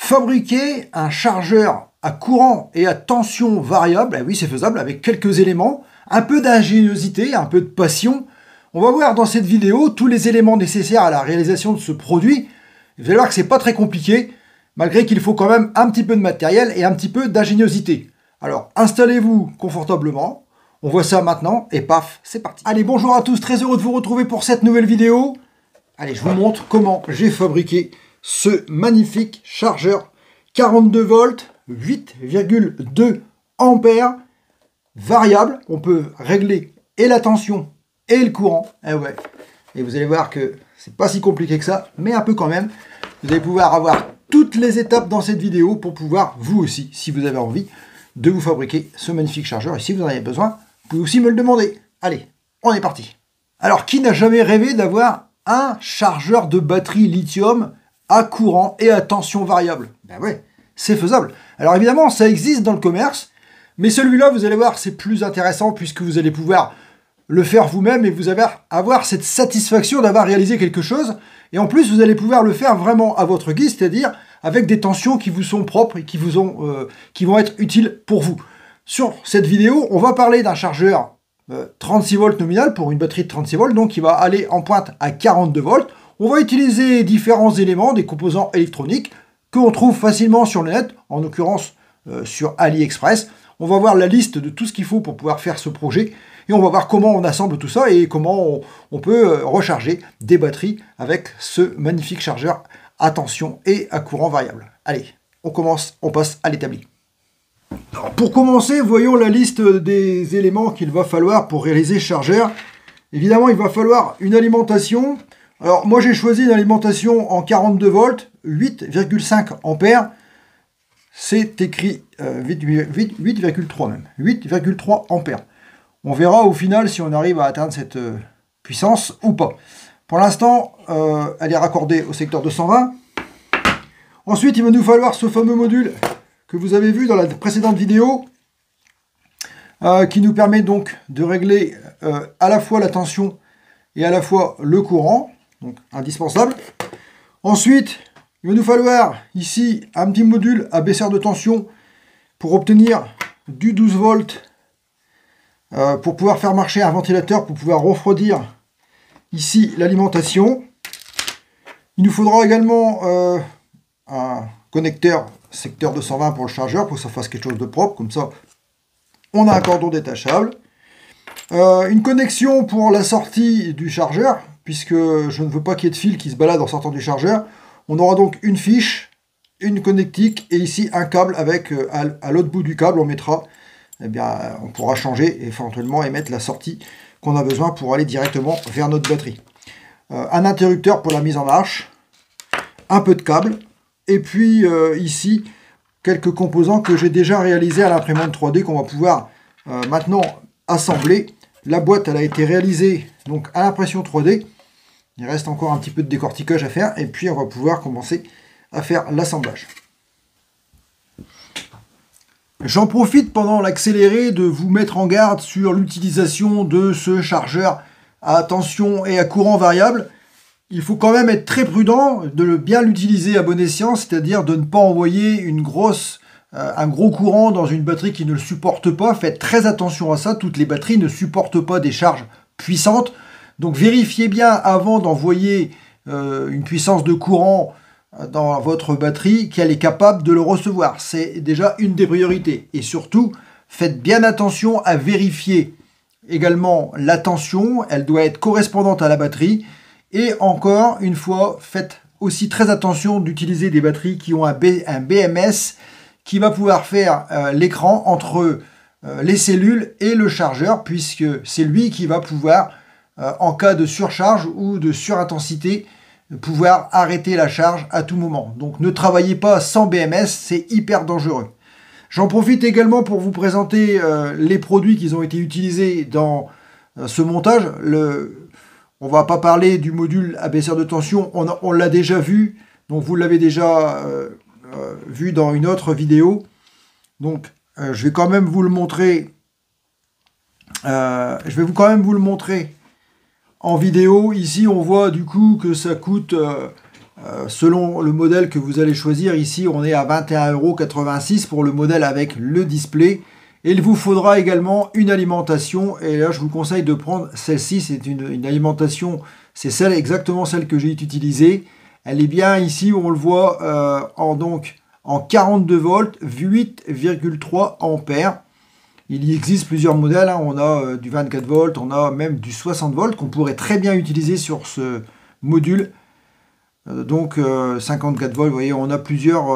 Fabriquer un chargeur à courant et à tension variable, eh oui c'est faisable avec quelques éléments, un peu d'ingéniosité, un peu de passion. On va voir dans cette vidéo tous les éléments nécessaires à la réalisation de ce produit. Vous allez voir que c'est pas très compliqué, malgré qu'il faut quand même un petit peu de matériel et un petit peu d'ingéniosité. Alors installez-vous confortablement, on voit ça maintenant et paf, c'est parti. Allez, bonjour à tous, très heureux de vous retrouver pour cette nouvelle vidéo. Allez, je vous montre comment j'ai fabriqué ce magnifique chargeur 42 volts, 8,2 ampères, variable. On peut régler et la tension et le courant. Eh ouais. Et vous allez voir que c'est pas si compliqué que ça, mais un peu quand même. Vous allez pouvoir avoir toutes les étapes dans cette vidéo pour pouvoir, vous aussi, si vous avez envie, de vous fabriquer ce magnifique chargeur. Et si vous en avez besoin, vous pouvez aussi me le demander. Allez, on est parti. Alors, qui n'a jamais rêvé d'avoir un chargeur de batterie lithium à courant et à tension variable? Ben ouais, c'est faisable. Alors évidemment, ça existe dans le commerce, mais celui-là, vous allez voir, c'est plus intéressant puisque vous allez pouvoir le faire vous-même et vous allez avoir cette satisfaction d'avoir réalisé quelque chose. Et en plus, vous allez pouvoir le faire vraiment à votre guise, c'est-à-dire avec des tensions qui vous sont propres et qui vont être utiles pour vous. Sur cette vidéo, on va parler d'un chargeur 36 volts nominal pour une batterie de 36 volts, donc qui va aller en pointe à 42 volts. On va utiliser différents éléments, des composants électroniques qu'on trouve facilement sur le net, en l'occurrence sur AliExpress. On va voir la liste de tout ce qu'il faut pour pouvoir faire ce projet et on va voir comment on assemble tout ça et comment on peut recharger des batteries avec ce magnifique chargeur à tension et à courant variable. Allez, on commence, on passe à l'établi. Pour commencer, voyons la liste des éléments qu'il va falloir pour réaliser ce chargeur. Évidemment, il va falloir une alimentation. Alors, moi, j'ai choisi une alimentation en 42 volts, 8,5 ampères. C'est écrit 8,3 même, 8,3 ampères. On verra au final si on arrive à atteindre cette puissance ou pas. Pour l'instant, elle est raccordée au secteur 220. Ensuite, il va nous falloir ce fameux module que vous avez vu dans la précédente vidéo, qui nous permet donc de régler à la fois la tension et à la fois le courant, donc indispensable. Ensuite, il va nous falloir ici un petit module abaisseur de tension pour obtenir du 12 volts, pour pouvoir faire marcher un ventilateur, pour pouvoir refroidir ici l'alimentation. Il nous faudra également un connecteur secteur 220 pour le chargeur, pour que ça fasse quelque chose de propre, comme ça on a un cordon détachable. Une connexion pour la sortie du chargeur, puisque je ne veux pas qu'il y ait de fil qui se balade en sortant du chargeur. On aura donc une fiche, une connectique et ici un câble avec, à l'autre bout du câble, on mettra, eh bien, on pourra changer éventuellement et mettre la sortie qu'on a besoin pour aller directement vers notre batterie. Un interrupteur pour la mise en marche, un peu de câble, et puis ici, quelques composants que j'ai déjà réalisés à l'imprimante 3D qu'on va pouvoir maintenant assembler. La boîte, elle a été réalisée donc à l'impression 3D. Il reste encore un petit peu de décortiquage à faire et puis on va pouvoir commencer à faire l'assemblage. J'en profite pendant l'accéléré de vous mettre en garde sur l'utilisation de ce chargeur à tension et à courant variable. Il faut quand même être très prudent de bien l'utiliser à bon escient, c'est-à-dire de ne pas envoyer un gros courant dans une batterie qui ne le supporte pas. Faites très attention à ça, toutes les batteries ne supportent pas des charges puissantes. Donc vérifiez bien avant d'envoyer une puissance de courant dans votre batterie qu'elle est capable de le recevoir. C'est déjà une des priorités. Et surtout, faites bien attention à vérifier également la tension. Elle doit être correspondante à la batterie. Et encore une fois, faites aussi très attention d'utiliser des batteries qui ont un BMS qui va pouvoir faire l'écran entre les cellules et le chargeur, puisque c'est lui qui va pouvoir, en cas de surcharge ou de surintensité, pouvoir arrêter la charge à tout moment. Donc ne travaillez pas sans BMS, c'est hyper dangereux. J'en profite également pour vous présenter les produits qui ont été utilisés dans ce montage. On ne va pas parler du module abaisseur de tension, on l'a déjà vu, donc vous l'avez déjà vu dans une autre vidéo. Donc je vais quand même vous le montrer. Quand même vous le montrer en vidéo. Ici on voit du coup que ça coûte Selon le modèle que vous allez choisir, ici on est à 21,86 € pour le modèle avec le display. Et il vous faudra également une alimentation, et là je vous conseille de prendre celle-ci, c'est une alimentation, c'est exactement celle que j'ai utilisée. Elle est bien ici, on le voit, en 42 volts, 8,3 ampères. Il y existe plusieurs modèles, hein. On a du 24 volts, on a même du 60 volts qu'on pourrait très bien utiliser sur ce module. 54 volts, vous voyez, on a plusieurs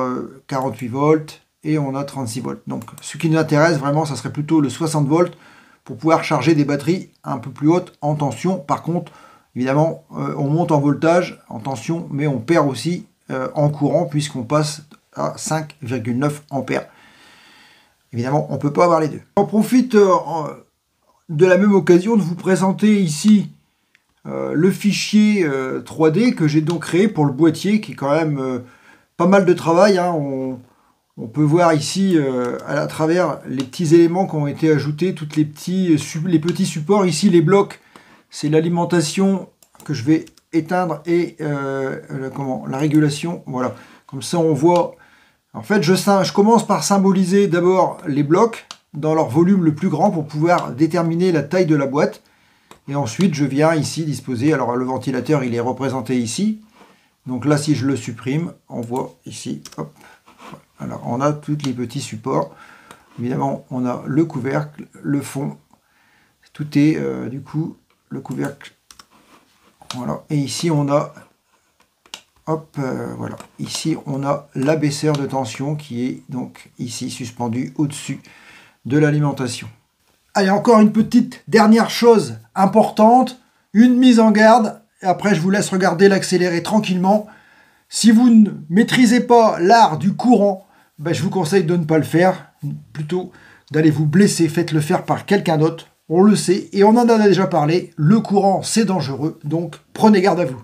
48 volts et on a 36 volts. Donc ce qui nous intéresse vraiment, ça serait plutôt le 60 volts pour pouvoir charger des batteries un peu plus hautes en tension. Par contre, évidemment, on monte en voltage, en tension, mais on perd aussi en courant puisqu'on passe à 5,9 ampères. Évidemment, on ne peut pas avoir les deux. J'en profite de la même occasion de vous présenter ici le fichier 3D que j'ai donc créé pour le boîtier, qui est quand même pas mal de travail, hein. On peut voir ici à travers les petits éléments qui ont été ajoutés, tous les petits supports. Ici les blocs, c'est l'alimentation que je vais éteindre et la régulation. Voilà, comme ça on voit. En fait, je commence par symboliser d'abord les blocs dans leur volume le plus grand pour pouvoir déterminer la taille de la boîte. Et ensuite, je viens ici disposer. Alors, le ventilateur, il est représenté ici. Donc là, si je le supprime, on voit ici. Hop. Alors, on a tous les petits supports. Évidemment, on a le couvercle, le fond. Tout est, du coup, le couvercle. Voilà. Et ici, on a... Hop, voilà. Ici, on a l'abaisseur de tension qui est donc ici suspendu au-dessus de l'alimentation. Allez, encore une petite dernière chose importante, une mise en garde, et après je vous laisse regarder l'accéléré tranquillement. Si vous ne maîtrisez pas l'art du courant, je vous conseille de ne pas le faire, plutôt d'aller vous blesser, faites-le faire par quelqu'un d'autre, on le sait, et on en a déjà parlé, le courant c'est dangereux, donc prenez garde à vous.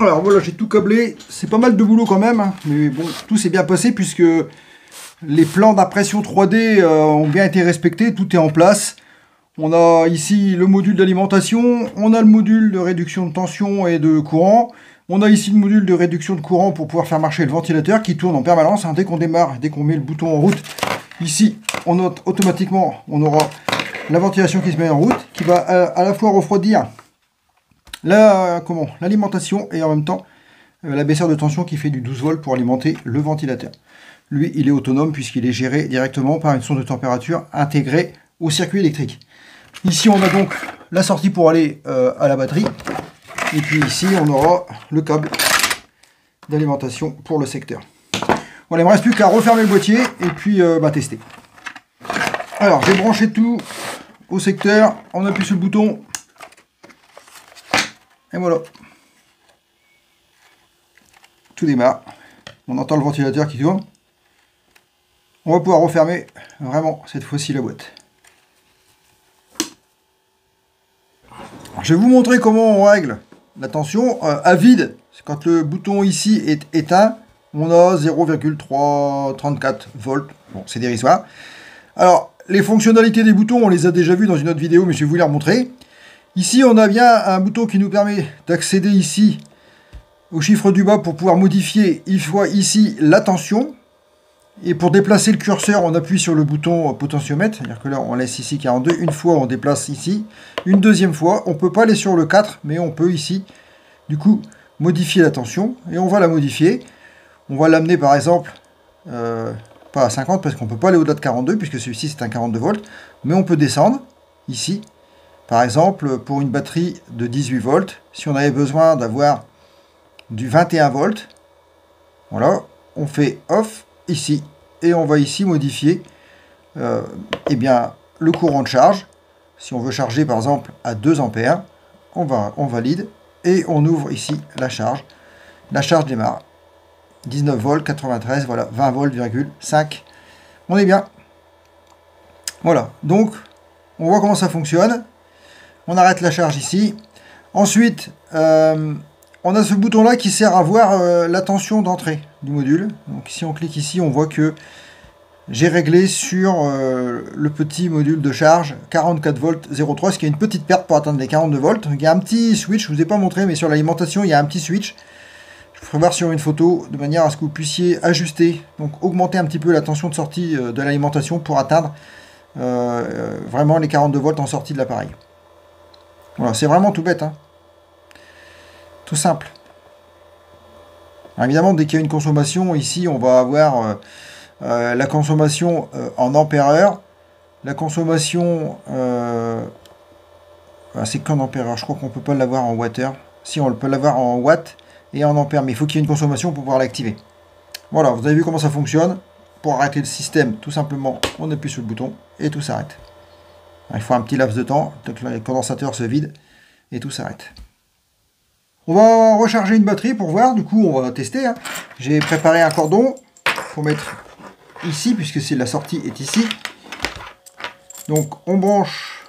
Alors voilà, j'ai tout câblé, c'est pas mal de boulot quand même, hein, mais bon, tout s'est bien passé puisque les plans d'impression 3D ont bien été respectés, tout est en place. On a ici le module d'alimentation, on a le module de réduction de tension et de courant, on a ici le module de réduction de courant pour pouvoir faire marcher le ventilateur qui tourne en permanence, hein, dès qu'on démarre, dès qu'on met le bouton en route. Ici, on note automatiquement, on aura la ventilation qui se met en route, qui va à la fois refroidir l'alimentation et en même temps l'abaisseur de tension qui fait du 12 volts pour alimenter le ventilateur. Lui, il est autonome puisqu'il est géré directement par une sonde de température intégrée au circuit électrique. Ici, on a donc la sortie pour aller à la batterie. Et puis ici, on aura le câble d'alimentation pour le secteur. Voilà, il ne me reste plus qu'à refermer le boîtier et puis tester. Alors, j'ai branché tout au secteur. On appuie sur le bouton. Et voilà, tout démarre, on entend le ventilateur qui tourne. On va pouvoir refermer vraiment cette fois-ci la boîte. Alors, je vais vous montrer comment on règle la tension à vide. Quand le bouton ici est éteint, on a 0,334 volts. Bon, c'est dérisoire. Alors, les fonctionnalités des boutons, on les a déjà vues dans une autre vidéo, mais je vais vous les remontrer. Ici, on a bien un bouton qui nous permet d'accéder ici au chiffre du bas pour pouvoir modifier. Il faut ici la tension. Et pour déplacer le curseur, on appuie sur le bouton potentiomètre. C'est-à-dire que là, on laisse ici 42. Une fois, on déplace ici. Une deuxième fois, on ne peut pas aller sur le 4, mais on peut ici, du coup, modifier la tension. Et on va la modifier. On va l'amener, par exemple, pas à 50, parce qu'on ne peut pas aller au-delà de 42, puisque celui-ci, c'est un 42 volts. Mais on peut descendre, ici. Par exemple, pour une batterie de 18 volts, si on avait besoin d'avoir du 21 volts, voilà, on fait off ici, et on va ici modifier le courant de charge. Si on veut charger par exemple à 2 ampères, on valide, et on ouvre ici la charge. La charge démarre. 19 volts, 93, voilà, 20 volts,5. On est bien. Voilà, donc on voit comment ça fonctionne. On arrête la charge ici. Ensuite, on a ce bouton-là qui sert à voir la tension d'entrée du module. Donc si on clique ici, on voit que j'ai réglé sur le petit module de charge 44 volts 0,3, ce qui est une petite perte pour atteindre les 42 volts. Il y a un petit switch, je ne vous ai pas montré, mais sur l'alimentation, il y a un petit switch. Je vous ferai voir sur une photo, de manière à ce que vous puissiez ajuster, donc augmenter un petit peu la tension de sortie de l'alimentation pour atteindre vraiment les 42 volts en sortie de l'appareil. Voilà, c'est vraiment tout bête, hein. Tout simple. Alors évidemment, dès qu'il y a une consommation, ici, on va avoir la consommation en ampères-heure. La consommation, c'est qu'en ampères-heure. Je crois qu'on ne peut pas l'avoir en watts-heure. Si, on peut l'avoir en watts et en ampères, mais il faut qu'il y ait une consommation pour pouvoir l'activer. Voilà, vous avez vu comment ça fonctionne. Pour arrêter le système, tout simplement, on appuie sur le bouton et tout s'arrête. Il faut un petit laps de temps, que le condensateur se vide et tout s'arrête. On va recharger une batterie pour voir, du coup on va tester. Hein. J'ai préparé un cordon pour mettre ici, puisque la sortie est ici. Donc on branche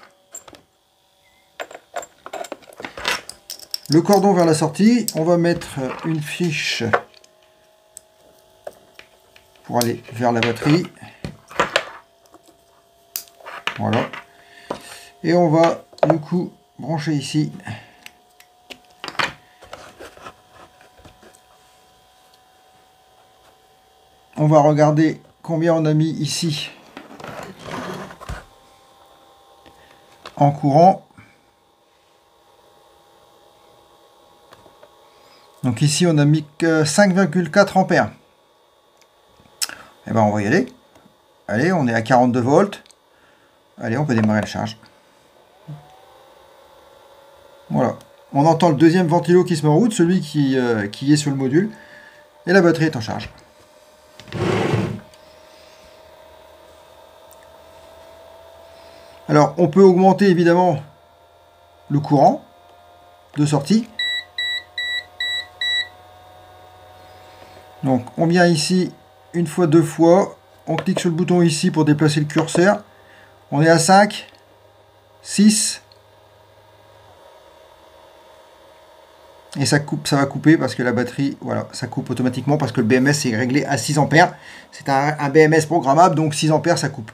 le cordon vers la sortie, on va mettre une fiche pour aller vers la batterie. Voilà. Et on va du coup brancher ici. On va regarder combien on a mis ici en courant. Donc ici on a mis que 5,4 ampères. Et ben on va y aller. Allez, on est à 42 volts. Allez, on peut démarrer la charge. Voilà. On entend le deuxième ventilo qui se met en route, celui qui est sur le module. Et la batterie est en charge. Alors, on peut augmenter évidemment le courant de sortie. Donc, on vient ici une fois, deux fois. On clique sur le bouton ici pour déplacer le curseur. On est à 5, 6. Et ça coupe, ça va couper parce que la batterie, voilà, ça coupe automatiquement parce que le BMS est réglé à 6 ampères. C'est un BMS programmable, donc 6 ampères, ça coupe.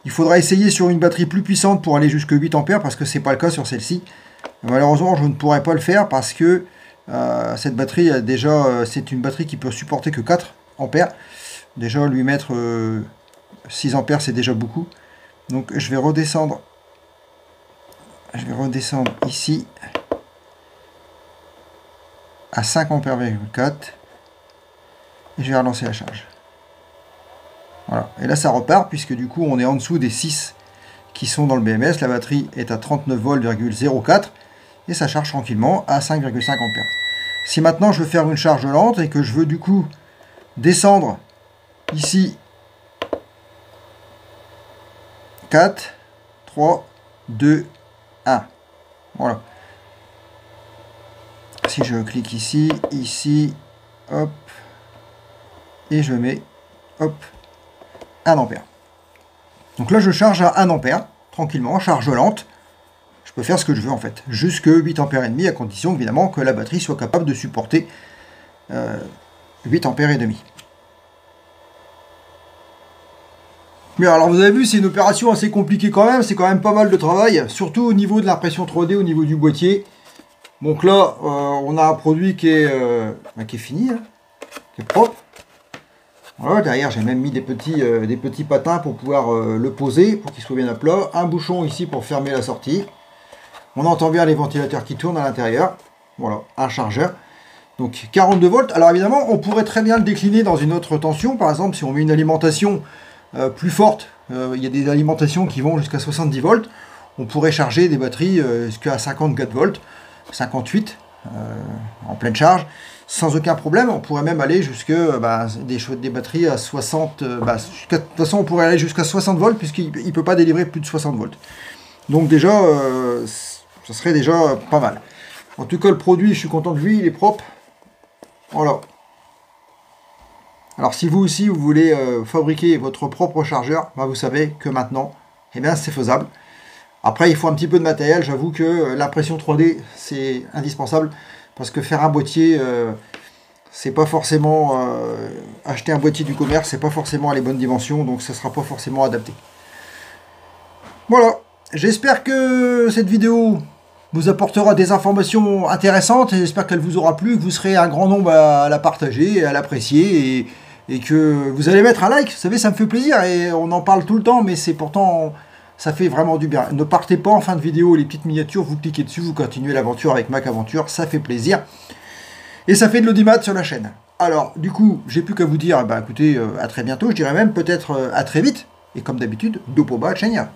Il faudra essayer sur une batterie plus puissante pour aller jusqu'à 8 ampères parce que ce n'est pas le cas sur celle-ci. Malheureusement, je ne pourrais pas le faire parce que cette batterie, c'est une batterie qui peut supporter que 4 ampères. Déjà, lui mettre 6 ampères, c'est déjà beaucoup. Donc, je vais redescendre ici à 5 ampères,4 et je vais relancer la charge. Voilà, et là ça repart puisque du coup on est en dessous des 6 qui sont dans le BMS. La batterie est à 39 volts,04 et ça charge tranquillement à 5,5 ampères. Si maintenant je veux faire une charge lente et que je veux du coup descendre ici 4, 3, 2, 1. Voilà. Si je clique ici, ici, hop, et je mets, hop, 1 ampère. Donc là, je charge à 1 ampère, tranquillement, charge lente. Je peux faire ce que je veux en fait, jusque 8 ampères et demi, à condition évidemment que la batterie soit capable de supporter 8 ampères et demi. Mais alors vous avez vu, c'est une opération assez compliquée quand même, c'est quand même pas mal de travail, surtout au niveau de l'impression 3D, au niveau du boîtier. Donc là, on a un produit qui est fini, hein, qui est propre. Voilà, derrière j'ai même mis des petits patins pour pouvoir le poser, pour qu'il soit bien à plat. Un bouchon ici pour fermer la sortie. On entend bien les ventilateurs qui tournent à l'intérieur. Voilà, un chargeur. Donc 42 volts. Alors évidemment, on pourrait très bien le décliner dans une autre tension. Par exemple, si on met une alimentation plus forte, il y a des alimentations qui vont jusqu'à 70 volts. On pourrait charger des batteries jusqu'à 54 volts, 58 en pleine charge, sans aucun problème. On pourrait même aller jusque des batteries à 60. De toute façon, on pourrait aller jusqu'à 60 volts puisqu'il ne peut pas délivrer plus de 60 volts. Donc déjà, ça serait déjà pas mal. En tout cas, le produit, je suis content de lui, il est propre. Voilà. Alors, si vous aussi, vous voulez fabriquer votre propre chargeur, bah, vous savez que maintenant, eh bien, c'est faisable. Après, il faut un petit peu de matériel. J'avoue que l'impression 3D, c'est indispensable. Parce que faire un boîtier, c'est pas forcément... acheter un boîtier du commerce, c'est pas forcément à les bonnes dimensions. Donc, ça sera pas forcément adapté. Voilà. J'espère que cette vidéo vous apportera des informations intéressantes. Et j'espère qu'elle vous aura plu, que vous serez un grand nombre à la partager, à l'apprécier. Et que vous allez mettre un like. Vous savez, ça me fait plaisir. Et on en parle tout le temps, mais c'est pourtant... Ça fait vraiment du bien. Ne partez pas en fin de vidéo, les petites miniatures, vous cliquez dessus, vous continuez l'aventure avec Mac Aventure, ça fait plaisir. Et ça fait de l'audimat sur la chaîne. Alors, du coup, j'ai plus qu'à vous dire, bah, écoutez, à très bientôt, je dirais même peut-être à très vite. Et comme d'habitude, dopo ba, Chenia.